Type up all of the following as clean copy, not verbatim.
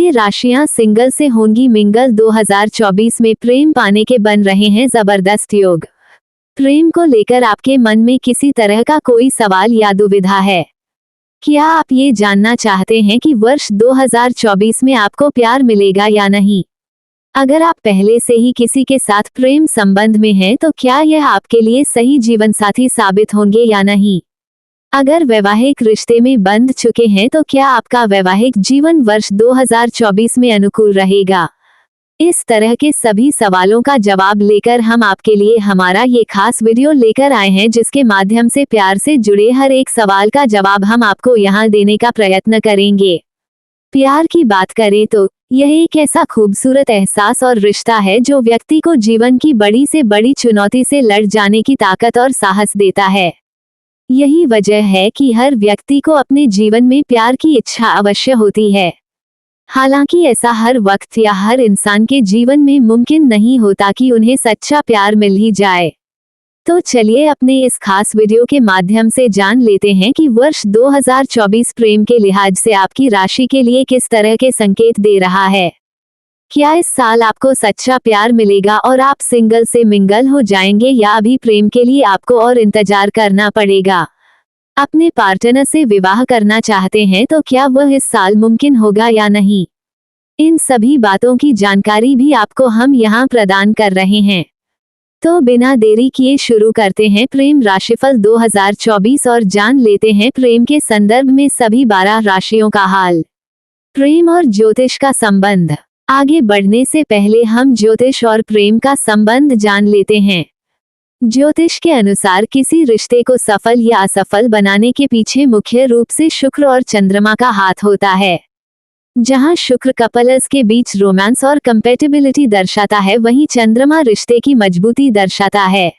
ये राशियां सिंगल से होंगी मिंगल। 2024 में प्रेम पाने के बन रहे हैं जबरदस्त योग। प्रेम को लेकर आपके मन में किसी तरह का कोई सवाल या दुविधा है? क्या आप ये जानना चाहते हैं कि वर्ष 2024 में आपको प्यार मिलेगा या नहीं? अगर आप पहले से ही किसी के साथ प्रेम संबंध में हैं तो क्या यह आपके लिए सही जीवन साथी साबित होंगे या नहीं? अगर वैवाहिक रिश्ते में बंध चुके हैं तो क्या आपका वैवाहिक जीवन वर्ष 2024 में अनुकूल रहेगा? इस तरह के सभी सवालों का जवाब लेकर हम आपके लिए हमारा ये खास वीडियो लेकर आए हैं, जिसके माध्यम से प्यार से जुड़े हर एक सवाल का जवाब हम आपको यहाँ देने का प्रयत्न करेंगे। प्यार की बात करें तो यह एक ऐसा खूबसूरत एहसास और रिश्ता है जो व्यक्ति को जीवन की बड़ी से बड़ी चुनौती से लड़ जाने की ताकत और साहस देता है। यही वजह है कि हर व्यक्ति को अपने जीवन में प्यार की इच्छा अवश्य होती है। हालांकि ऐसा हर वक्त या हर इंसान के जीवन में मुमकिन नहीं होता कि उन्हें सच्चा प्यार मिल ही जाए। तो चलिए अपने इस खास वीडियो के माध्यम से जान लेते हैं कि वर्ष 2024 प्रेम के लिहाज से आपकी राशि के लिए किस तरह के संकेत दे रहा है। क्या इस साल आपको सच्चा प्यार मिलेगा और आप सिंगल से मिंगल हो जाएंगे, या अभी प्रेम के लिए आपको और इंतजार करना पड़ेगा? अपने पार्टनर से विवाह करना चाहते हैं तो क्या वह इस साल मुमकिन होगा या नहीं? इन सभी बातों की जानकारी भी आपको हम यहाँ प्रदान कर रहे हैं। तो बिना देरी किए शुरू करते हैं प्रेम राशिफल 2024 और जान लेते हैं प्रेम के संदर्भ में सभी 12 राशियों का हाल। प्रेम और ज्योतिष का संबंध। आगे बढ़ने से पहले हम ज्योतिष और प्रेम का संबंध जान लेते हैं। ज्योतिष के अनुसार किसी रिश्ते को सफल या असफल बनाने के पीछे मुख्य रूप से शुक्र और चंद्रमा का हाथ होता है। जहां शुक्र कपल्स के बीच रोमांस और कंपैटिबिलिटी दर्शाता है, वहीं चंद्रमा रिश्ते की मजबूती दर्शाता है।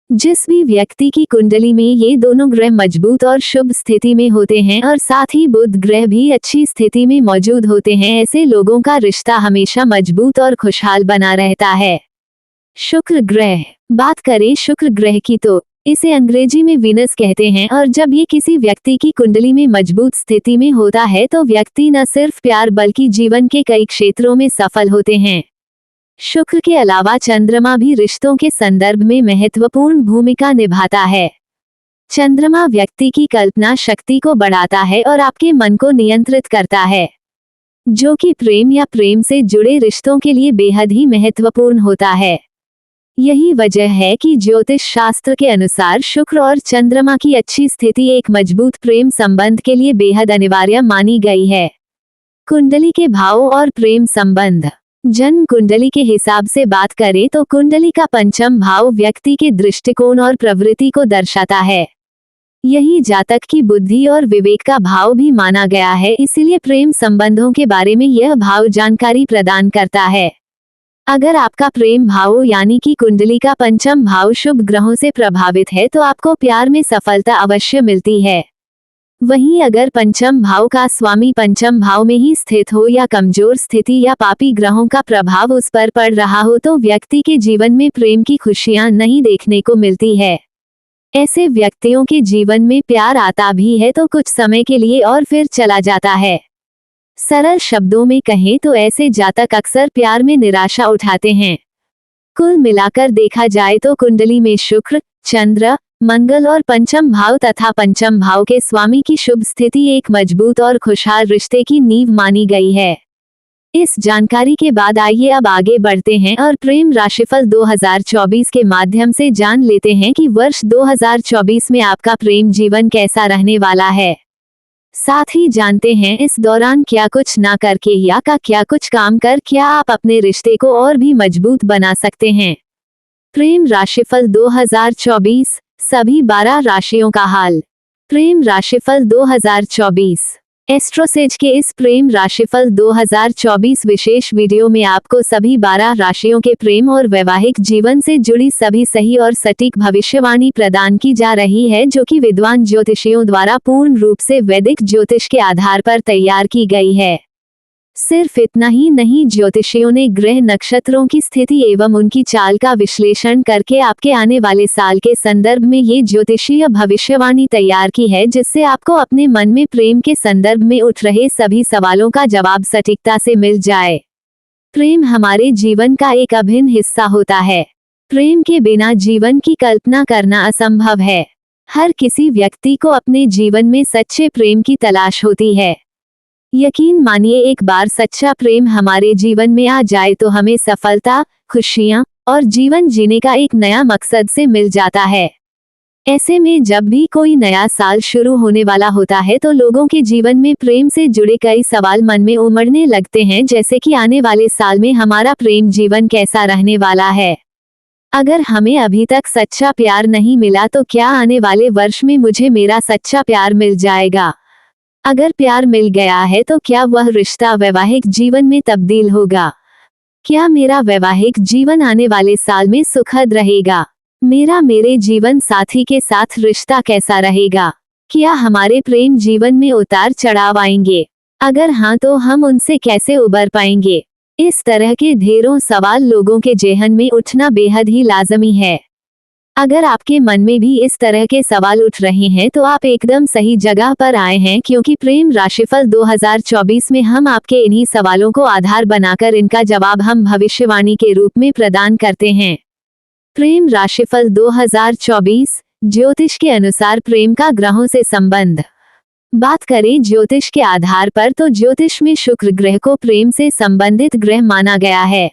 जिस भी व्यक्ति की कुंडली में ये दोनों ग्रह मजबूत और शुभ स्थिति में होते हैं और साथ ही बुध ग्रह भी अच्छी स्थिति में मौजूद होते हैं, ऐसे लोगों का रिश्ता हमेशा मजबूत और खुशहाल बना रहता है। शुक्र ग्रह। बात करें शुक्र ग्रह की तो इसे अंग्रेजी में वीनस कहते हैं, और जब ये किसी व्यक्ति की कुंडली में मजबूत स्थिति में होता है तो व्यक्ति न सिर्फ प्यार बल्कि जीवन के कई क्षेत्रों में सफल होते हैं। शुक्र के अलावा चंद्रमा भी रिश्तों के संदर्भ में महत्वपूर्ण भूमिका निभाता है। चंद्रमा व्यक्ति की कल्पना शक्ति को बढ़ाता है और आपके मन को नियंत्रित करता है, जो कि प्रेम या प्रेम से जुड़े रिश्तों के लिए बेहद ही महत्वपूर्ण होता है। यही वजह है कि ज्योतिष शास्त्र के अनुसार शुक्र और चंद्रमा की अच्छी स्थिति एक मजबूत प्रेम संबंध के लिए बेहद अनिवार्य मानी गई है। कुंडली के भाव और प्रेम संबंध। जन्म कुंडली के हिसाब से बात करें तो कुंडली का पंचम भाव व्यक्ति के दृष्टिकोण और प्रवृत्ति को दर्शाता है। यही जातक की बुद्धि और विवेक का भाव भी माना गया है, इसीलिए प्रेम संबंधों के बारे में यह भाव जानकारी प्रदान करता है। अगर आपका प्रेम भाव यानी कि कुंडली का पंचम भाव शुभ ग्रहों से प्रभावित है तो आपको प्यार में सफलता अवश्य मिलती है। वहीं अगर पंचम भाव का स्वामी पंचम भाव में ही स्थित हो या कमजोर स्थिति या पापी ग्रहों का प्रभाव उस पर पड़ रहा हो तो व्यक्ति के जीवन में प्रेम की खुशियां नहीं देखने को मिलती है। ऐसे व्यक्तियों के जीवन में प्यार आता भी है तो कुछ समय के लिए और फिर चला जाता है। सरल शब्दों में कहें तो ऐसे जातक अक्सर प्यार में निराशा उठाते हैं। कुल मिलाकर देखा जाए तो कुंडली में शुक्र, चंद्र, मंगल और पंचम भाव तथा पंचम भाव के स्वामी की शुभ स्थिति एक मजबूत और खुशहाल रिश्ते की नींव मानी गई है। इस जानकारी के बाद आइए अब आगे बढ़ते हैं और प्रेम राशिफल 2024 के माध्यम से जान लेते हैं कि वर्ष 2024 में आपका प्रेम जीवन कैसा रहने वाला है। साथ ही जानते हैं इस दौरान क्या कुछ ना करके या क्या कुछ काम कर क्या आप अपने रिश्ते को और भी मजबूत बना सकते हैं। प्रेम राशिफल 2024 सभी 12 राशियों का हाल। प्रेम राशिफल 2024। एस्ट्रोसेज के इस प्रेम राशिफल 2024 विशेष वीडियो में आपको सभी 12 राशियों के प्रेम और वैवाहिक जीवन से जुड़ी सभी सही और सटीक भविष्यवाणी प्रदान की जा रही है, जो कि विद्वान ज्योतिषियों द्वारा पूर्ण रूप से वैदिक ज्योतिष के आधार पर तैयार की गई है। सिर्फ इतना ही नहीं, ज्योतिषियों ने ग्रह नक्षत्रों की स्थिति एवं उनकी चाल का विश्लेषण करके आपके आने वाले साल के संदर्भ में ये ज्योतिषीय भविष्यवाणी तैयार की है, जिससे आपको अपने मन में प्रेम के संदर्भ में उठ रहे सभी सवालों का जवाब सटीकता से मिल जाए। प्रेम हमारे जीवन का एक अभिन्न हिस्सा होता है। प्रेम के बिना जीवन की कल्पना करना असंभव है। हर किसी व्यक्ति को अपने जीवन में सच्चे प्रेम की तलाश होती है। यकीन मानिए, एक बार सच्चा प्रेम हमारे जीवन में आ जाए तो हमें सफलता, खुशियां और जीवन जीने का एक नया मकसद से मिल जाता है। ऐसे में जब भी कोई नया साल शुरू होने वाला होता है तो लोगों के जीवन में प्रेम से जुड़े कई सवाल मन में उमड़ने लगते हैं, जैसे कि आने वाले साल में हमारा प्रेम जीवन कैसा रहने वाला है। अगर हमें अभी तक सच्चा प्यार नहीं मिला तो क्या आने वाले वर्ष में मुझे मेरा सच्चा प्यार मिल जाएगा? अगर प्यार मिल गया है तो क्या वह रिश्ता वैवाहिक जीवन में तब्दील होगा? क्या मेरा वैवाहिक जीवन आने वाले साल में सुखद रहेगा? मेरे जीवन साथी के साथ रिश्ता कैसा रहेगा? क्या हमारे प्रेम जीवन में उतार चढ़ाव आएंगे? अगर हाँ तो हम उनसे कैसे उबर पाएंगे? इस तरह के ढेरों सवाल लोगों के जेहन में उठना बेहद ही लाजमी है। अगर आपके मन में भी इस तरह के सवाल उठ रहे हैं तो आप एकदम सही जगह पर आए हैं, क्योंकि प्रेम राशिफल 2024 में हम आपके इन्हीं सवालों को आधार बनाकर इनका जवाब हम भविष्यवाणी के रूप में प्रदान करते हैं। प्रेम राशिफल 2024 ज्योतिष के अनुसार प्रेम का ग्रहों से संबंध। बात करें ज्योतिष के आधार पर तो ज्योतिष में शुक्र ग्रह को प्रेम से संबंधित ग्रह माना गया है।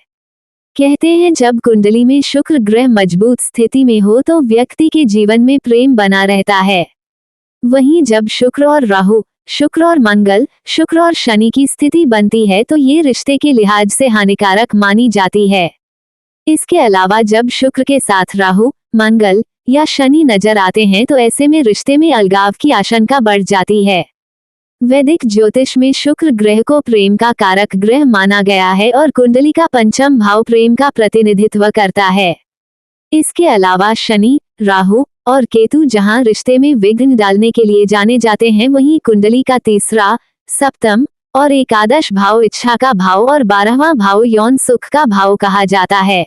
कहते हैं जब कुंडली में शुक्र ग्रह मजबूत स्थिति में हो तो व्यक्ति के जीवन में प्रेम बना रहता है। वहीं जब शुक्र और राहु, शुक्र और मंगल, शुक्र और शनि की स्थिति बनती है तो ये रिश्ते के लिहाज से हानिकारक मानी जाती है। इसके अलावा जब शुक्र के साथ राहु, मंगल या शनि नजर आते हैं तो ऐसे में रिश्ते में अलगाव की आशंका बढ़ जाती है। वैदिक ज्योतिष में शुक्र ग्रह को प्रेम का कारक ग्रह माना गया है और कुंडली का पंचम भाव प्रेम का प्रतिनिधित्व करता है। इसके अलावा शनि, राहु और केतु जहां रिश्ते में विघ्न डालने के लिए जाने जाते हैं, वहीं कुंडली का तीसरा, सप्तम और एकादश भाव इच्छा का भाव और 12वां भाव यौन सुख का भाव कहा जाता है।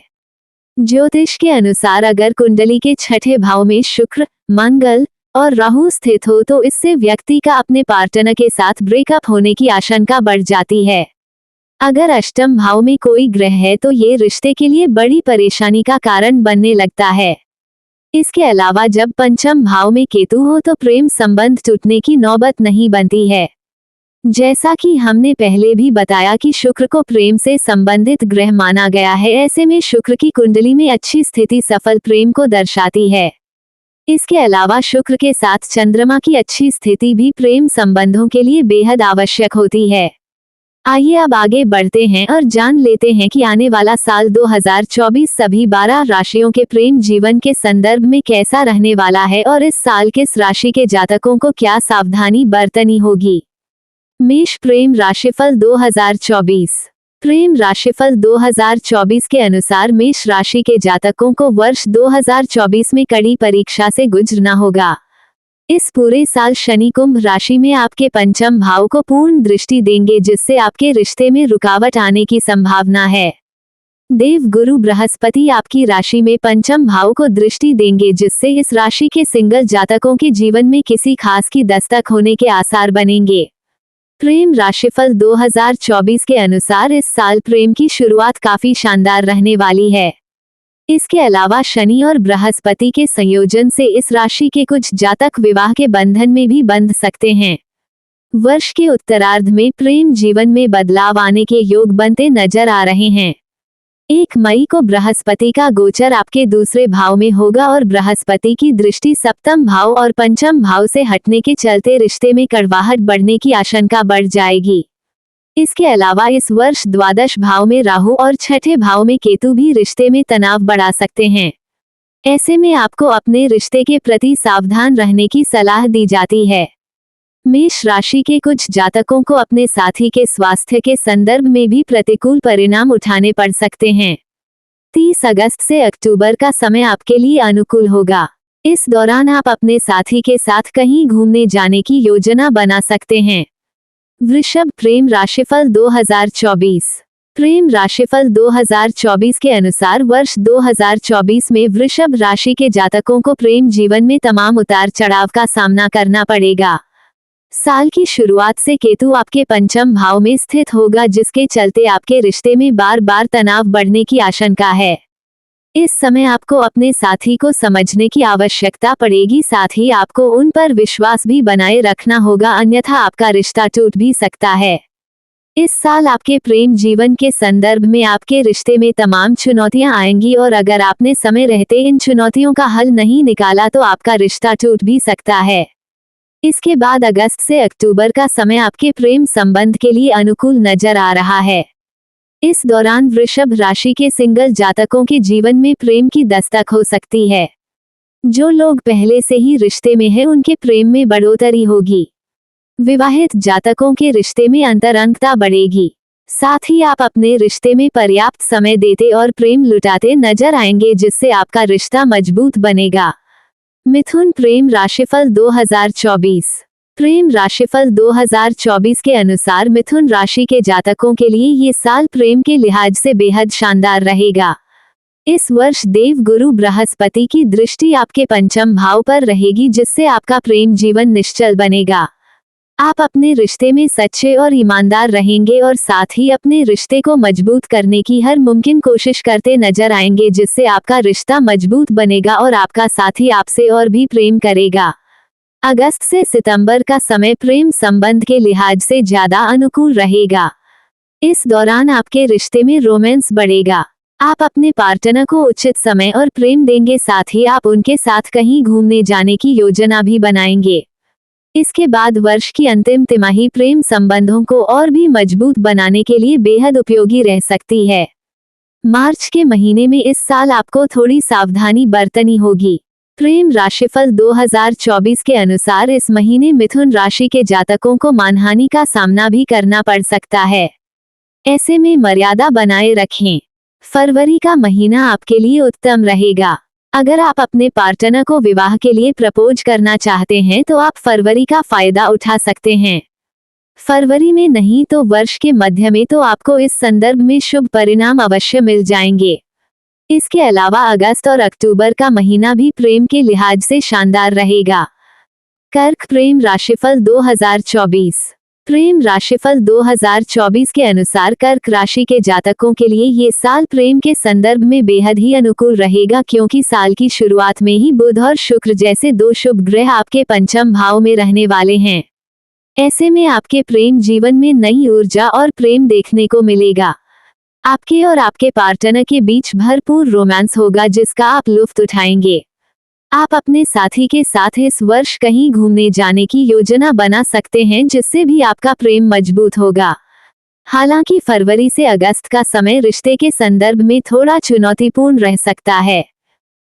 ज्योतिष के अनुसार अगर कुंडली के छठे भाव में शुक्र, मंगल और राहु स्थित हो तो इससे व्यक्ति का अपने पार्टनर के साथ ब्रेकअप होने की आशंका बढ़ जाती है। अगर अष्टम भाव में कोई ग्रह है तो ये रिश्ते के लिए बड़ी परेशानी का कारण बनने लगता है। इसके अलावा जब पंचम भाव में केतु हो तो प्रेम संबंध टूटने की नौबत नहीं बनती है। जैसा कि हमने पहले भी बताया कि शुक्र को प्रेम से संबंधित ग्रह माना गया है, ऐसे में शुक्र की कुंडली में अच्छी स्थिति सफल प्रेम को दर्शाती है। इसके अलावा शुक्र के साथ चंद्रमा की अच्छी स्थिति भी प्रेम संबंधों के लिए बेहद आवश्यक होती है। आइए अब आगे बढ़ते हैं और जान लेते हैं कि आने वाला साल 2024 सभी 12 राशियों के प्रेम जीवन के संदर्भ में कैसा रहने वाला है और इस साल किस राशि के जातकों को क्या सावधानी बरतनी होगी। मेष प्रेम राशिफल 2024। प्रेम राशिफल 2024 के अनुसार मेष राशि के जातकों को वर्ष 2024 में कड़ी परीक्षा से गुजरना होगा। इस पूरे साल शनि कुंभ राशि में आपके पंचम भाव को पूर्ण दृष्टि देंगे, जिससे आपके रिश्ते में रुकावट आने की संभावना है। देव गुरु बृहस्पति आपकी राशि में पंचम भाव को दृष्टि देंगे, जिससे इस राशि के सिंगल जातकों के जीवन में किसी खास की दस्तक होने के आसार बनेंगे। प्रेम राशिफल 2024 के अनुसार इस साल प्रेम की शुरुआत काफी शानदार रहने वाली है। इसके अलावा शनि और बृहस्पति के संयोजन से इस राशि के कुछ जातक विवाह के बंधन में भी बंध सकते हैं। वर्ष के उत्तरार्ध में प्रेम जीवन में बदलाव आने के योग बनते नजर आ रहे हैं। 1 मई को बृहस्पति का गोचर आपके दूसरे भाव में होगा और बृहस्पति की दृष्टि सप्तम भाव और पंचम भाव से हटने के चलते रिश्ते में कड़वाहट बढ़ने की आशंका बढ़ जाएगी। इसके अलावा इस वर्ष द्वादश भाव में राहु और छठे भाव में केतु भी रिश्ते में तनाव बढ़ा सकते हैं। ऐसे में आपको अपने रिश्ते के प्रति सावधान रहने की सलाह दी जाती है। मेष राशि के कुछ जातकों को अपने साथी के स्वास्थ्य के संदर्भ में भी प्रतिकूल परिणाम उठाने पड़ सकते हैं। 30 अगस्त से अक्टूबर का समय आपके लिए अनुकूल होगा। इस दौरान आप अपने साथी के साथ कहीं घूमने जाने की योजना बना सकते हैं। वृषभ प्रेम राशिफल 2024। प्रेम राशिफल 2024 के अनुसार वर्ष 2024 में वृषभ राशि के जातकों को प्रेम जीवन में तमाम उतार चढ़ाव का सामना करना पड़ेगा। साल की शुरुआत से केतु आपके पंचम भाव में स्थित होगा, जिसके चलते आपके रिश्ते में बार बार तनाव बढ़ने की आशंका है। इस समय आपको अपने साथी को समझने की आवश्यकता पड़ेगी, साथ ही आपको उन पर विश्वास भी बनाए रखना होगा, अन्यथा आपका रिश्ता टूट भी सकता है। इस साल आपके प्रेम जीवन के संदर्भ में आपके रिश्ते में तमाम चुनौतियां आएंगी और अगर आपने समय रहते इन चुनौतियों का हल नहीं निकाला तो आपका रिश्ता टूट भी सकता है। इसके बाद अगस्त से अक्टूबर का समय आपके प्रेम संबंध के लिए अनुकूल नजर आ रहा है। इस दौरान वृषभ राशि के सिंगल जातकों के जीवन में प्रेम की दस्तक हो सकती है। जो लोग पहले से ही रिश्ते में हैं उनके प्रेम में बढ़ोतरी होगी। विवाहित जातकों के रिश्ते में अंतरंगता बढ़ेगी। साथ ही आप अपने रिश्ते में पर्याप्त समय देते और प्रेम लुटाते नजर आएंगे, जिससे आपका रिश्ता मजबूत बनेगा। मिथुन प्रेम राशिफल 2024। प्रेम राशिफल 2024 के अनुसार मिथुन राशि के जातकों के लिए ये साल प्रेम के लिहाज से बेहद शानदार रहेगा। इस वर्ष देव गुरु बृहस्पति की दृष्टि आपके पंचम भाव पर रहेगी, जिससे आपका प्रेम जीवन निश्चल बनेगा। आप अपने रिश्ते में सच्चे और ईमानदार रहेंगे और साथ ही अपने रिश्ते को मजबूत करने की हर मुमकिन कोशिश करते नजर आएंगे, जिससे आपका रिश्ता मजबूत बनेगा और आपका साथी आपसे और भी प्रेम करेगा। अगस्त से सितंबर का समय प्रेम संबंध के लिहाज से ज्यादा अनुकूल रहेगा। इस दौरान आपके रिश्ते में रोमांस बढ़ेगा। आप अपने पार्टनर को उचित समय और प्रेम देंगे, साथ ही आप उनके साथ कहीं घूमने जाने की योजना भी बनाएंगे। इसके बाद वर्ष की अंतिम तिमाही प्रेम संबंधों को और भी मजबूत बनाने के लिए बेहद उपयोगी रह सकती है। मार्च के महीने में इस साल आपको थोड़ी सावधानी बरतनी होगी। प्रेम राशिफल 2024 के अनुसार इस महीने मिथुन राशि के जातकों को मानहानि का सामना भी करना पड़ सकता है। ऐसे में मर्यादा बनाए रखें। फरवरी का महीना आपके लिए उत्तम रहेगा। अगर आप अपने पार्टनर को विवाह के लिए प्रपोज करना चाहते हैं तो आप फरवरी का फायदा उठा सकते हैं। फरवरी में नहीं तो वर्ष के मध्य में तो आपको इस संदर्भ में शुभ परिणाम अवश्य मिल जाएंगे। इसके अलावा अगस्त और अक्टूबर का महीना भी प्रेम के लिहाज से शानदार रहेगा। कर्क प्रेम राशिफल 2024। प्रेम राशिफल 2024 के अनुसार कर्क राशि के जातकों के लिए ये साल प्रेम के संदर्भ में बेहद ही अनुकूल रहेगा, क्योंकि साल की शुरुआत में ही बुध और शुक्र जैसे दो शुभ ग्रह आपके पंचम भाव में रहने वाले हैं। ऐसे में आपके प्रेम जीवन में नई ऊर्जा और प्रेम देखने को मिलेगा। आपके और आपके पार्टनर के बीच भरपूर रोमांस होगा, जिसका आप लुत्फ उठाएंगे। आप अपने साथी के साथ इस वर्ष कहीं घूमने जाने की योजना बना सकते हैं, जिससे भी आपका प्रेम मजबूत होगा। हालांकि फरवरी से अगस्त का समय रिश्ते के संदर्भ में थोड़ा चुनौतीपूर्ण रह सकता है।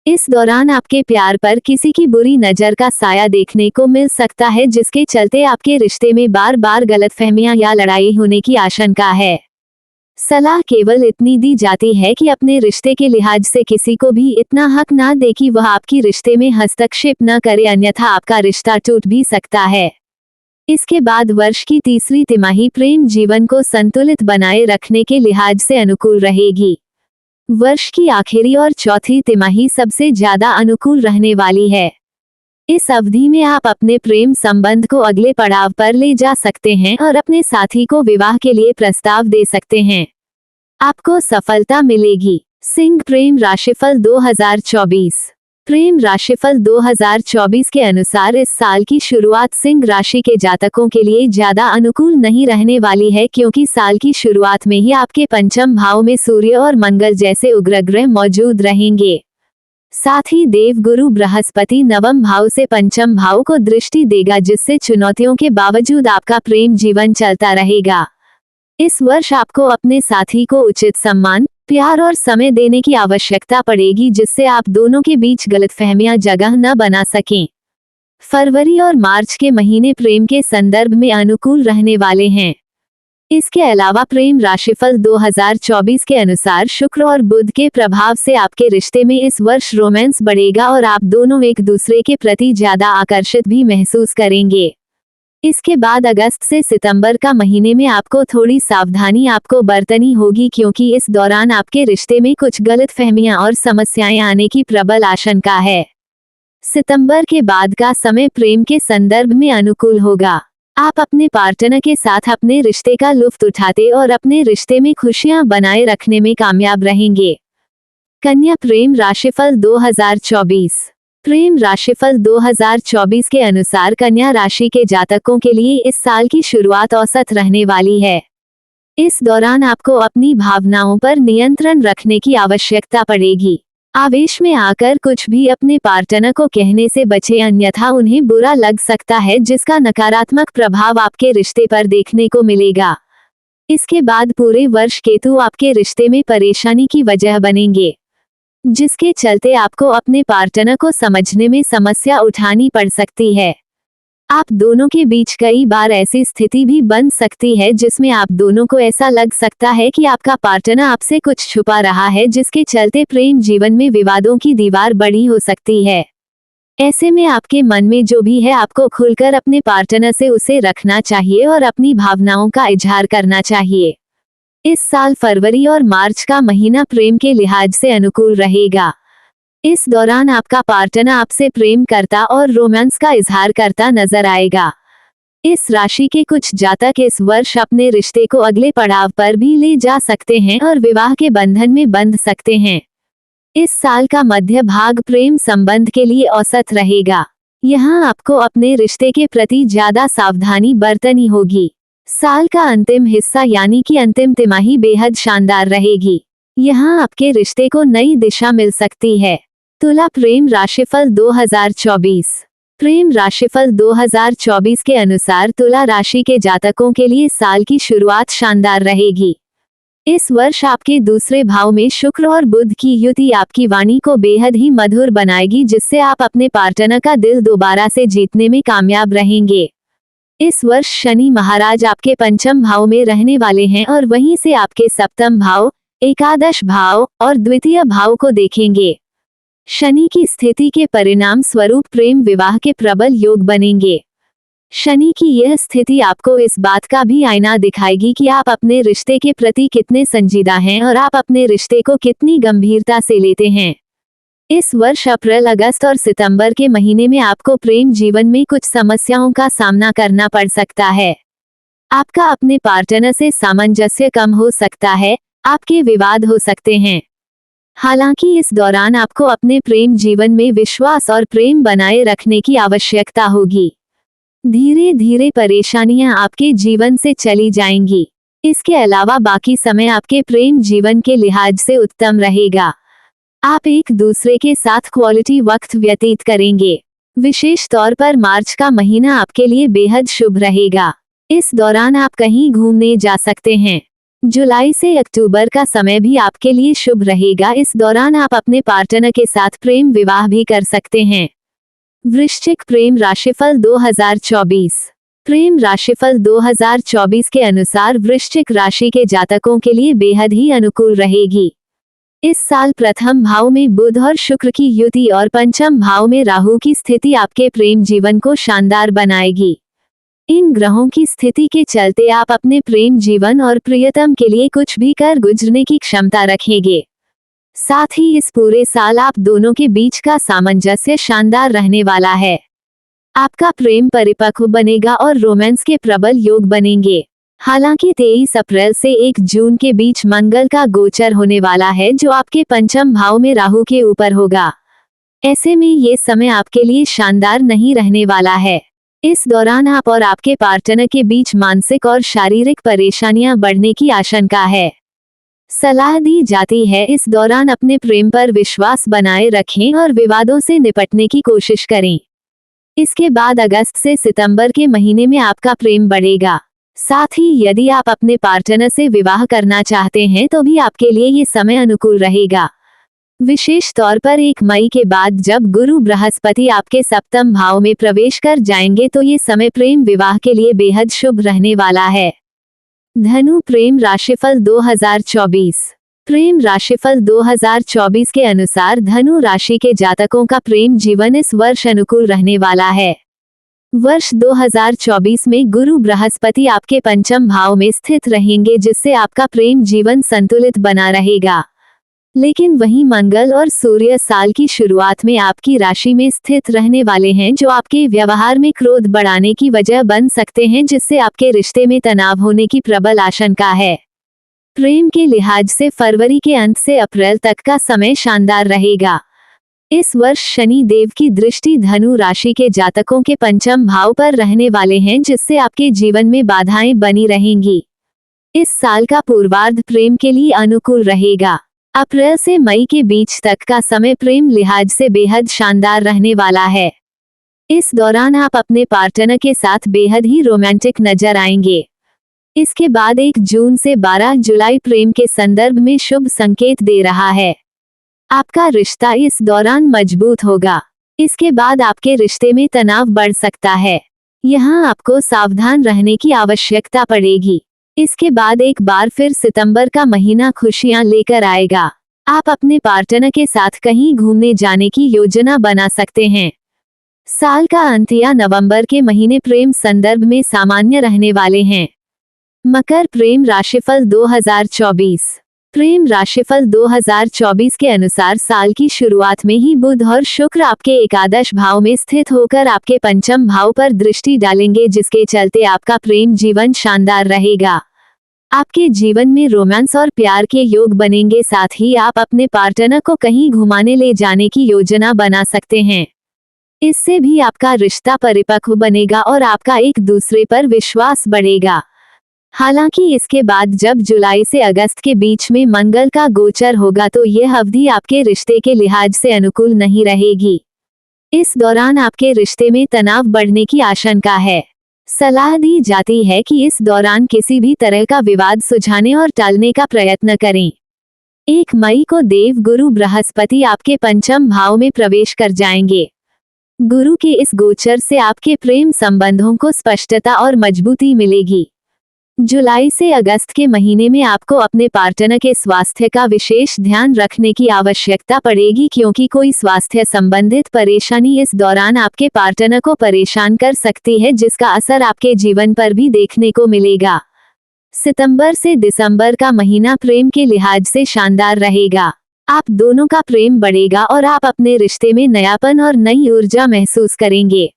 इस दौरान आपके प्यार पर किसी की बुरी नजर का साया देखने को मिल सकता है, जिसके चलते आपके रिश्ते में बार बार गलतफहमियां या लड़ाई होने की आशंका है। सलाह केवल इतनी दी जाती है कि अपने रिश्ते के लिहाज से किसी को भी इतना हक ना दे कि वह आपकी रिश्ते में हस्तक्षेप न करे, अन्यथा आपका रिश्ता टूट भी सकता है। इसके बाद वर्ष की तीसरी तिमाही प्रेम जीवन को संतुलित बनाए रखने के लिहाज से अनुकूल रहेगी। वर्ष की आखिरी और चौथी तिमाही सबसे ज्यादा अनुकूल रहने वाली है। इस अवधि में आप अपने प्रेम संबंध को अगले पड़ाव पर ले जा सकते हैं और अपने साथी को विवाह के लिए प्रस्ताव दे सकते हैं। आपको सफलता मिलेगी। सिंह प्रेम राशिफल 2024। प्रेम राशिफल 2024 के अनुसार इस साल की शुरुआत सिंह राशि के जातकों के लिए ज्यादा अनुकूल नहीं रहने वाली है, क्योंकि साल की शुरुआत में ही आपके पंचम भाव में सूर्य और मंगल जैसे उग्र ग्रह मौजूद रहेंगे। साथ ही देव गुरु बृहस्पति नवम भाव से पंचम भाव को दृष्टि देगा, जिससे चुनौतियों के बावजूद आपका प्रेम जीवन चलता रहेगा। इस वर्ष आपको अपने साथी को उचित सम्मान, प्यार और समय देने की आवश्यकता पड़ेगी, जिससे आप दोनों के बीच गलतफहमियां जगह न बना सकें। फरवरी और मार्च के महीने प्रेम के संदर्भ में अनुकूल रहने वाले हैं। इसके अलावा प्रेम राशिफल 2024 के अनुसार शुक्र और बुध के प्रभाव से आपके रिश्ते में इस वर्ष रोमांस बढ़ेगा और आप दोनों एक दूसरे के प्रति ज्यादा आकर्षित भी महसूस करेंगे। इसके बाद अगस्त से सितंबर का महीने में आपको थोड़ी सावधानी आपको बरतनी होगी, क्योंकि इस दौरान आपके रिश्ते में कुछ गलतफहमियां और समस्याएं आने की प्रबल आशंका है। सितंबर के बाद का समय प्रेम के संदर्भ में अनुकूल होगा। आप अपने पार्टनर के साथ अपने रिश्ते का लुत्फ उठाते और अपने रिश्ते में खुशियां बनाए रखने में कामयाब रहेंगे। कन्या प्रेम राशिफल 2024। प्रेम राशिफल 2024 के अनुसार कन्या राशि के जातकों के लिए इस साल की शुरुआत औसत रहने वाली है। इस दौरान आपको अपनी भावनाओं पर नियंत्रण रखने की आवश्यकता पड़ेगी। आवेश में आकर कुछ भी अपने पार्टनर को कहने से बचें, अन्यथा उन्हें बुरा लग सकता है, जिसका नकारात्मक प्रभाव आपके रिश्ते पर देखने को मिलेगा। इसके बाद पूरे वर्ष केतु आपके रिश्ते में परेशानी की वजह बनेंगे, जिसके चलते आपको अपने पार्टनर को समझने में समस्या उठानी पड़ सकती है। आप दोनों के बीच कई बार ऐसी स्थिति भी बन सकती है जिसमें आप दोनों को ऐसा लग सकता है कि आपका पार्टनर आपसे कुछ छुपा रहा है, जिसके चलते प्रेम जीवन में विवादों की दीवार बड़ी हो सकती है। ऐसे में आपके मन में जो भी है आपको खुलकर अपने पार्टनर से उसे रखना चाहिए और अपनी भावनाओं का इजहार करना चाहिए। इस साल फरवरी और मार्च का महीना प्रेम के लिहाज से अनुकूल रहेगा। इस दौरान आपका पार्टनर आपसे प्रेम करता और रोमांस का इजहार करता नजर आएगा। इस राशि के कुछ जातक इस वर्ष अपने रिश्ते को अगले पड़ाव पर भी ले जा सकते हैं और विवाह के बंधन में बंध सकते हैं। इस साल का मध्य भाग प्रेम संबंध के लिए औसत रहेगा। यहाँ आपको अपने रिश्ते के प्रति ज्यादा सावधानी बरतनी होगी। साल का अंतिम हिस्सा यानी कि अंतिम तिमाही बेहद शानदार रहेगी। यहाँ आपके रिश्ते को नई दिशा मिल सकती है। तुला प्रेम राशिफल 2024। प्रेम राशिफल 2024 के अनुसार तुला राशि के जातकों के लिए साल की शुरुआत शानदार रहेगी। इस वर्ष आपके दूसरे भाव में शुक्र और बुध की युति आपकी वाणी को बेहद ही मधुर बनाएगी, जिससे आप अपने पार्टनर का दिल दोबारा से जीतने में कामयाब रहेंगे। इस वर्ष शनि महाराज आपके पंचम भाव में रहने वाले हैं और वहीं से आपके सप्तम भाव, एकादश भाव और द्वितीय भाव को देखेंगे। शनि की स्थिति के परिणाम स्वरूप प्रेम विवाह के प्रबल योग बनेंगे। शनि की यह स्थिति आपको इस बात का भी आईना दिखाएगी कि आप अपने रिश्ते के प्रति कितने संजीदा हैं और आप अपने रिश्ते को कितनी गंभीरता से लेते हैं। इस वर्ष अप्रैल, अगस्त और सितंबर के महीने में आपको प्रेम जीवन में कुछ समस्याओं का सामना करना पड़ सकता है। आपका अपने पार्टनर से सामंजस्य कम हो सकता है, आपके विवाद हो सकते हैं। हालांकि इस दौरान आपको अपने प्रेम जीवन में विश्वास और प्रेम बनाए रखने की आवश्यकता होगी। धीरे धीरे परेशानियां आपके जीवन से चली जाएंगी। इसके अलावा बाकी समय आपके प्रेम जीवन के लिहाज से उत्तम रहेगा। आप एक दूसरे के साथ क्वालिटी वक्त व्यतीत करेंगे। विशेष तौर पर मार्च का महीना आपके लिए बेहद शुभ रहेगा। इस दौरान आप कहीं घूमने जा सकते हैं। जुलाई से अक्टूबर का समय भी आपके लिए शुभ रहेगा। इस दौरान आप अपने पार्टनर के साथ प्रेम विवाह भी कर सकते हैं। वृश्चिक प्रेम राशिफल 2024। प्रेम राशिफल 2024 के अनुसार वृश्चिक राशि के जातकों के लिए बेहद ही अनुकूल रहेगी। इस साल प्रथम भाव में बुध और शुक्र की युति और पंचम भाव में राहु की स्थिति आपके प्रेम जीवन को शानदार बनाएगी। इन ग्रहों की स्थिति के चलते आप अपने प्रेम जीवन और प्रियतम के लिए कुछ भी कर गुजरने की क्षमता रखेंगे। साथ ही इस पूरे साल आप दोनों के बीच का सामंजस्य शानदार रहने वाला है। आपका प्रेम परिपक्व बनेगा और रोमांस के प्रबल योग बनेंगे। हालांकि 23 अप्रैल से 1 जून के बीच मंगल का गोचर होने वाला है, जो आपके पंचम भाव में राहु के ऊपर होगा। ऐसे में ये समय आपके लिए शानदार नहीं रहने वाला है। इस दौरान आप और आपके पार्टनर के बीच मानसिक और शारीरिक परेशानियां बढ़ने की आशंका है। सलाह दी जाती है इस दौरान अपने प्रेम पर विश्वास बनाए रखें और विवादों से निपटने की कोशिश करें। इसके बाद अगस्त से सितंबर के महीने में आपका प्रेम बढ़ेगा। साथ ही यदि आप अपने पार्टनर से विवाह करना चाहते हैं तो भी आपके लिए ये समय अनुकूल रहेगा। विशेष तौर पर 1 मई के बाद जब गुरु बृहस्पति आपके सप्तम भाव में प्रवेश कर जाएंगे तो ये समय प्रेम विवाह के लिए बेहद शुभ रहने वाला है। धनु प्रेम राशिफल 2024। प्रेम राशिफल 2024 के अनुसार धनु राशि के जातकों का प्रेम जीवन इस वर्ष अनुकूल रहने वाला है। वर्ष 2024 में गुरु बृहस्पति आपके पंचम भाव में स्थित रहेंगे, जिससे आपका प्रेम जीवन संतुलित बना रहेगा। लेकिन वहीं मंगल और सूर्य साल की शुरुआत में आपकी राशि में स्थित रहने वाले हैं, जो आपके व्यवहार में क्रोध बढ़ाने की वजह बन सकते हैं, जिससे आपके रिश्ते में तनाव होने की प्रबल आशंका है। प्रेम के लिहाज से फरवरी के अंत से अप्रैल तक का समय शानदार रहेगा। इस वर्ष शनि देव की दृष्टि धनु राशि के जातकों के पंचम भाव पर रहने वाले हैं, जिससे आपके जीवन में बाधाएं बनी रहेंगी। इस साल का पूर्वार्ध प्रेम के लिए अनुकूल रहेगा। अप्रैल से मई के बीच तक का समय प्रेम लिहाज से बेहद शानदार रहने वाला है। इस दौरान आप अपने पार्टनर के साथ बेहद ही रोमांटिक नजर आएंगे। इसके बाद 1 जून से 12 जुलाई प्रेम के संदर्भ में शुभ संकेत दे रहा है। आपका रिश्ता इस दौरान मजबूत होगा। इसके बाद आपके रिश्ते में तनाव बढ़ सकता है। यहाँ आपको सावधान रहने की आवश्यकता पड़ेगी। इसके बाद एक बार फिर सितंबर का महीना खुशियां लेकर आएगा। आप अपने पार्टनर के साथ कहीं घूमने जाने की योजना बना सकते हैं। साल का अंत या नवंबर के महीने प्रेम संदर्भ में सामान्य रहने वाले हैं। मकर प्रेम राशिफल 2024। प्रेम राशिफल 2024 के अनुसार साल की शुरुआत में ही बुध और शुक्र आपके एकादश भाव में स्थित होकर आपके पंचम भाव पर दृष्टि डालेंगे, जिसके चलते आपका प्रेम जीवन शानदार रहेगा। आपके जीवन में रोमांस और प्यार के योग बनेंगे, साथ ही आप अपने पार्टनर को कहीं घुमाने ले जाने की योजना बना सकते हैं। इससे भी आपका रिश्ता परिपक्व बनेगा और आपका एक दूसरे पर विश्वास बढ़ेगा। हालांकि इसके बाद जब जुलाई से अगस्त के बीच में मंगल का गोचर होगा, तो यह अवधि आपके रिश्ते के लिहाज से अनुकूल नहीं रहेगी। इस दौरान आपके रिश्ते में तनाव बढ़ने की आशंका है। सलाह दी जाती है कि इस दौरान किसी भी तरह का विवाद सुलझाने और टालने का प्रयत्न करें। 1 मई को देव गुरु बृहस्पति आपके पंचम भाव में प्रवेश कर जाएंगे। गुरु के इस गोचर से आपके प्रेम संबंधों को स्पष्टता और मजबूती मिलेगी। जुलाई से अगस्त के महीने में आपको अपने पार्टनर के स्वास्थ्य का विशेष ध्यान रखने की आवश्यकता पड़ेगी, क्योंकि कोई स्वास्थ्य संबंधित परेशानी इस दौरान आपके पार्टनर को परेशान कर सकती है, जिसका असर आपके जीवन पर भी देखने को मिलेगा। सितंबर से दिसंबर का महीना प्रेम के लिहाज से शानदार रहेगा। आप दोनों का प्रेम बढ़ेगा और आप अपने रिश्ते में नयापन और नई ऊर्जा महसूस करेंगे।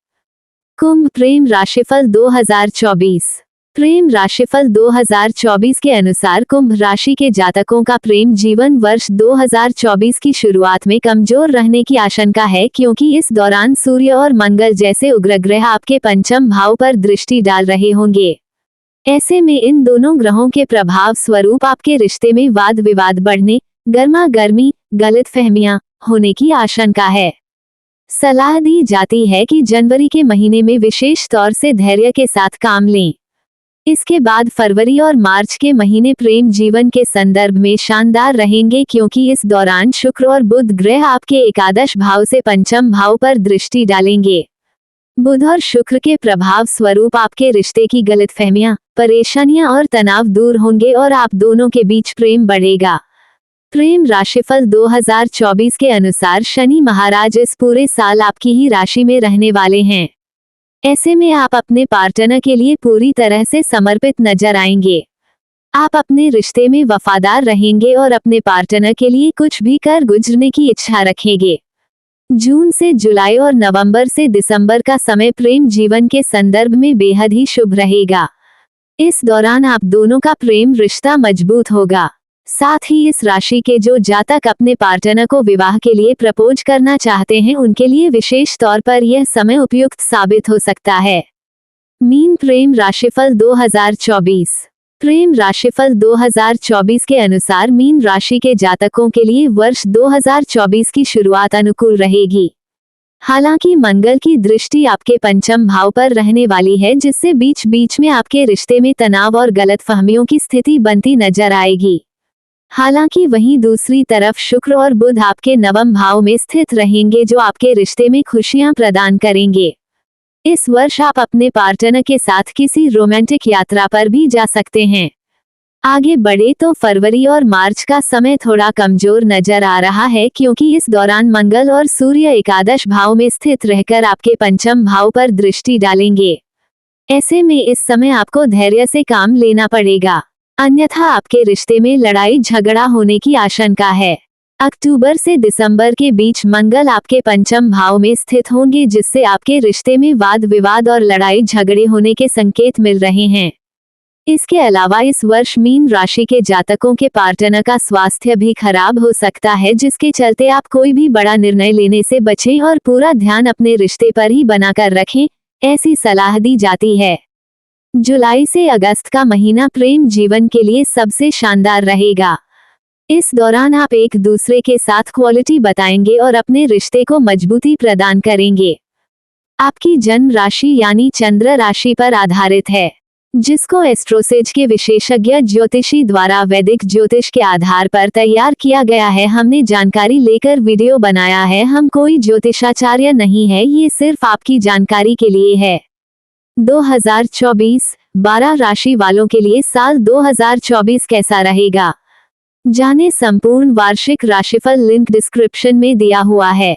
कुंभ प्रेम राशिफल 2024। प्रेम राशिफल 2024 के अनुसार कुंभ राशि के जातकों का प्रेम जीवन वर्ष 2024 की शुरुआत में कमजोर रहने की आशंका है, क्योंकि इस दौरान सूर्य और मंगल जैसे उग्र ग्रह आपके पंचम भाव पर दृष्टि डाल रहे होंगे। ऐसे में इन दोनों ग्रहों के प्रभाव स्वरूप आपके रिश्ते में वाद विवाद बढ़ने, गर्मा गर्मी, गलतफहमियां होने की आशंका है। सलाह दी जाती है कि जनवरी के महीने में विशेष तौर से धैर्य के साथ काम लें। इसके बाद फरवरी और मार्च के महीने प्रेम जीवन के संदर्भ में शानदार रहेंगे, क्योंकि इस दौरान शुक्र और बुध ग्रह आपके एकादश भाव से पंचम भाव पर दृष्टि डालेंगे। बुध और शुक्र के प्रभाव स्वरूप आपके रिश्ते की गलतफहमियां, परेशानियां और तनाव दूर होंगे और आप दोनों के बीच प्रेम बढ़ेगा। प्रेम राशिफल 2024 के अनुसार शनि महाराज इस पूरे साल आपकी ही राशि में रहने वाले हैं। ऐसे में आप अपने पार्टनर के लिए पूरी तरह से समर्पित नजर आएंगे। आप अपने रिश्ते में वफादार रहेंगे और अपने पार्टनर के लिए कुछ भी कर गुजरने की इच्छा रखेंगे। जून से जुलाई और नवंबर से दिसंबर का समय प्रेम जीवन के संदर्भ में बेहद ही शुभ रहेगा। इस दौरान आप दोनों का प्रेम रिश्ता मजबूत होगा। साथ ही इस राशि के जो जातक अपने पार्टनर को विवाह के लिए प्रपोज करना चाहते हैं, उनके लिए विशेष तौर पर यह समय उपयुक्त साबित हो सकता है। मीन प्रेम राशिफल 2024। प्रेम राशिफल 2024 के अनुसार मीन राशि के जातकों के लिए वर्ष 2024 की शुरुआत अनुकूल रहेगी। हालांकि मंगल की दृष्टि आपके पंचम भाव पर रहने वाली है, जिससे बीच बीच में आपके रिश्ते में तनाव और गलतफहमियों की स्थिति बनती नजर आएगी। हालांकि वहीं दूसरी तरफ शुक्र और बुध आपके नवम भाव में स्थित रहेंगे, जो आपके रिश्ते में खुशियां प्रदान करेंगे। इस वर्ष आप अपने पार्टनर के साथ किसी रोमांटिक यात्रा पर भी जा सकते हैं। आगे बढ़े तो फरवरी और मार्च का समय थोड़ा कमजोर नजर आ रहा है, क्योंकि इस दौरान मंगल और सूर्य एकादश भाव में स्थित रहकर आपके पंचम भाव पर दृष्टि डालेंगे। ऐसे में इस समय आपको धैर्य से काम लेना पड़ेगा, अन्यथा आपके रिश्ते में लड़ाई झगड़ा होने की आशंका है। अक्टूबर से दिसंबर के बीच मंगल आपके पंचम भाव में स्थित होंगे, जिससे आपके रिश्ते में वाद विवाद और लड़ाई झगड़े होने के संकेत मिल रहे हैं। इसके अलावा इस वर्ष मीन राशि के जातकों के पार्टनर का स्वास्थ्य भी खराब हो सकता है, जिसके चलते आप कोई भी बड़ा निर्णय लेने से बचें और पूरा ध्यान अपने रिश्ते पर ही बनाकर रखें, ऐसी सलाह दी जाती है। जुलाई से अगस्त का महीना प्रेम जीवन के लिए सबसे शानदार रहेगा। इस दौरान आप एक दूसरे के साथ क्वालिटी बताएंगे और अपने रिश्ते को मजबूती प्रदान करेंगे। आपकी जन्म राशि यानी चंद्र राशि पर आधारित है, जिसको एस्ट्रोसेज के विशेषज्ञ ज्योतिषी द्वारा वैदिक ज्योतिष के आधार पर तैयार किया गया है। हमने जानकारी लेकर वीडियो बनाया है, हम कोई ज्योतिषाचार्य नहीं है, ये सिर्फ आपकी जानकारी के लिए है। 2024 12 राशि वालों के लिए साल 2024 कैसा रहेगा, जाने संपूर्ण वार्षिक राशिफल लिंक डिस्क्रिप्शन में दिया हुआ है।